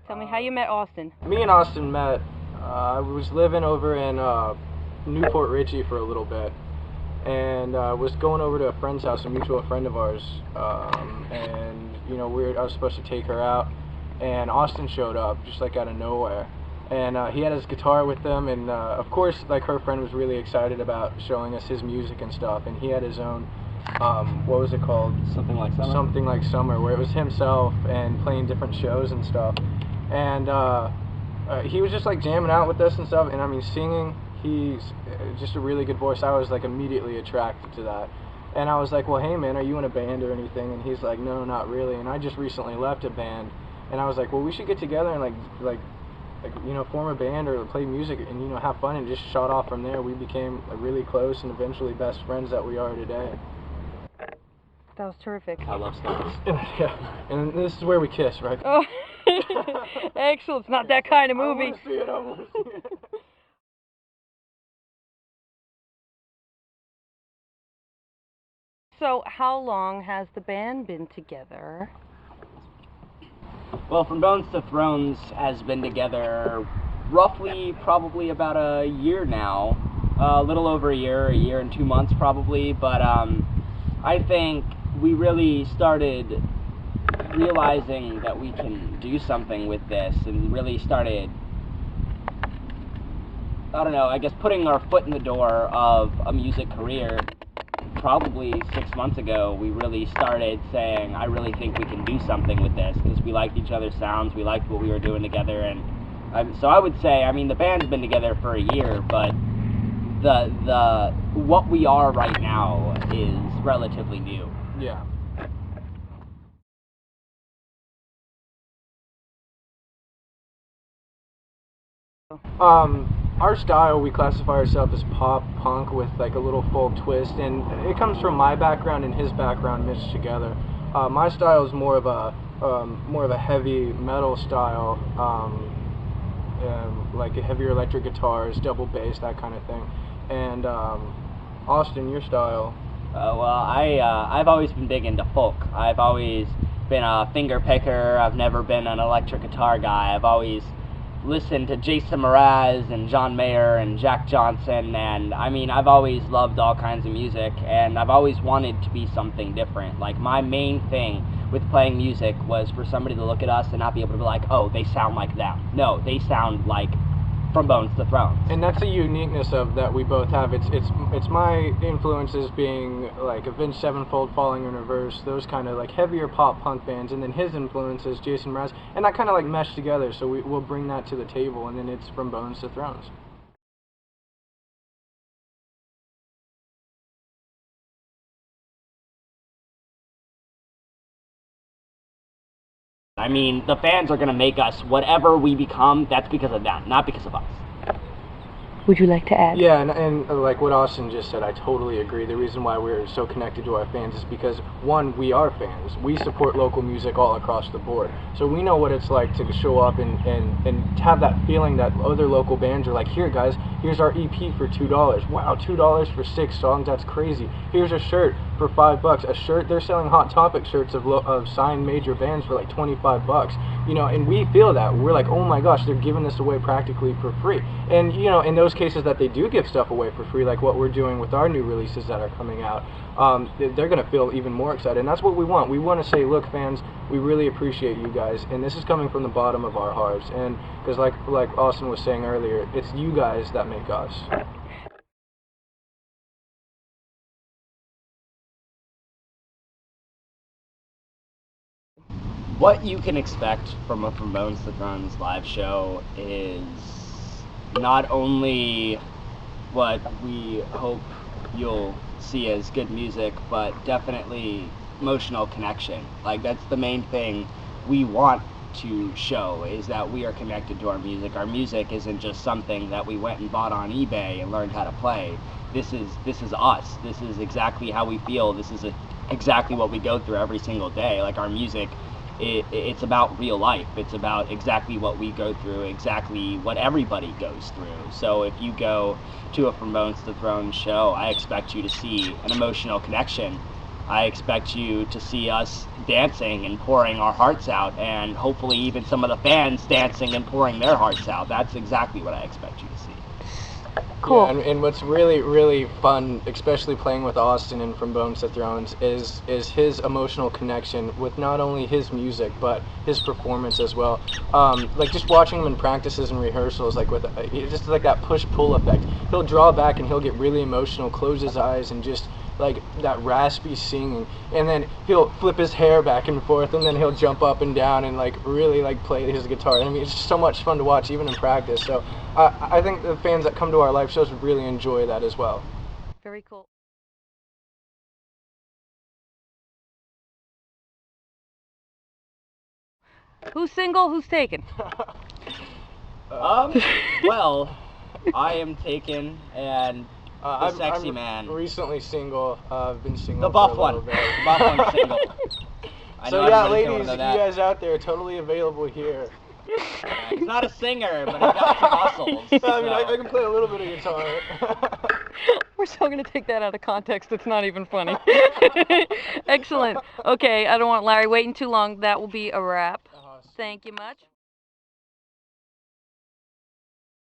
Tell me how you met Austin. Me and Austin met. I was living over in Newport Richey for a little bit, and was going over to a friend's house, a mutual friend of ours, and I was supposed to take her out, and Austin showed up just like out of nowhere, and he had his guitar with him, and of course, like, her friend was really excited about showing us his music and stuff, and he had his own. What was it called? Something Like Summer. Something Like Summer, where it was himself and playing different shows and stuff, and he was just like jamming out with us and stuff, and I mean, singing. He's just a really good voice. I was like immediately attracted to that, and I was like, well, hey man, are you in a band or anything? And he's like, no, not really. And I just recently left a band, and I was like, well, we should get together and like form a band or play music and have fun. And just shot off from there. We became really close and eventually best friends that we are today. That was terrific. I love stars. Yeah, and this is where we kiss, right? Oh, excellent. It's not that kind of movie. I want to see it. I want to see it. So, how long has the band been together? Well, From Bones to Thrones has been together roughly probably about a year now. A little over a year and 2 months probably, but I think we really started realizing that we can do something with this and really started, I don't know, I guess putting our foot in the door of a music career. Probably 6 months ago, we really started saying, I really think we can do something with this, because we liked each other's sounds, we liked what we were doing together, and so I would say, I mean, the band's been together for a year, but the what we are right now is relatively new. Yeah. Our style, we classify ourselves as pop punk with like a little folk twist, and it comes from my background and his background mixed together. My style is more of a heavy metal style, like heavier electric guitars, double bass, that kind of thing. And Austin, your style? Well, I've always been big into folk. I've always been a finger picker. I've never been an electric guitar guy. I've always listened to Jason Mraz and John Mayer and Jack Johnson, and I mean, I've always loved all kinds of music, and I've always wanted to be something different. Like, my main thing with playing music was for somebody to look at us and not be able to be like, oh, they sound like them. No, they sound like From Bones to Thrones. And that's a uniqueness of that we both have. It's my influences being like Avenged Sevenfold, Falling in Reverse, those kind of like heavier pop punk bands, and then his influences, Jason Mraz, and that kind of like mesh together. So we'll bring that to the table, and then it's From Bones to Thrones. I mean, the fans are going to make us whatever we become. That's because of them, not because of us. Would you like to add? Yeah, and like what Austin just said, I totally agree. The reason why we're so connected to our fans is because, one, we are fans. We support local music all across the board. So we know what it's like to show up and have that feeling that other local bands are like, here guys, here's our EP for $2. Wow, $2 for 6 songs, that's crazy. Here's a shirt for $5. A shirt, they're selling Hot Topic shirts of signed major bands for like $25. And we feel that. We're like, oh my gosh, they're giving this away practically for free. And in those cases that they do give stuff away for free, like what we're doing with our new releases that are coming out, they're going to feel even more excited. And that's what we want. We want to say, look, fans, we really appreciate you guys, and this is coming from the bottom of our hearts. And because like Austin was saying earlier, it's you guys that make us. What you can expect from a From Bones to Thrones live show is not only what we hope you'll see as good music, but definitely emotional connection. Like, that's the main thing we want to show, is that we are connected to our music. Our music isn't just something that we went and bought on eBay and learned how to play. This is us. This is exactly how we feel. This is exactly what we go through every single day. Like, our music, it's about real life. It's about exactly what we go through, exactly what everybody goes through. So if you go to a From Bones to Thrones show, I expect you to see an emotional connection I expect you to see us dancing and pouring our hearts out, and hopefully even some of the fans dancing and pouring their hearts out. That's exactly what I expect you to see. Cool. Yeah, and what's really, really fun, especially playing with Austin and From Bones to Thrones, is his emotional connection with not only his music, but his performance as well. Like, just watching him in practices and rehearsals, like, with just like that push-pull effect. He'll draw back and he'll get really emotional, close his eyes, and just, like, that raspy singing. And then he'll flip his hair back and forth, and then he'll jump up and down and, like, really, like, play his guitar. I mean, it's just so much fun to watch, even in practice. So I think the fans that come to our live shows really enjoy that as well. Very cool. Who's single? Who's taken? Well, I am taken, and the sexy I'm man. Recently single. I've been single The buff for a little one. bit. The buff one's single. I know So yeah, everybody's gonna ladies, know you that. guys out there, totally available here. Yeah, he's not a singer, but he's got some muscles. I mean, I can play a little bit of guitar. We're still going to take that out of context. It's not even funny. Excellent. Okay, I don't want Larry waiting too long. That will be a wrap. Thank you much.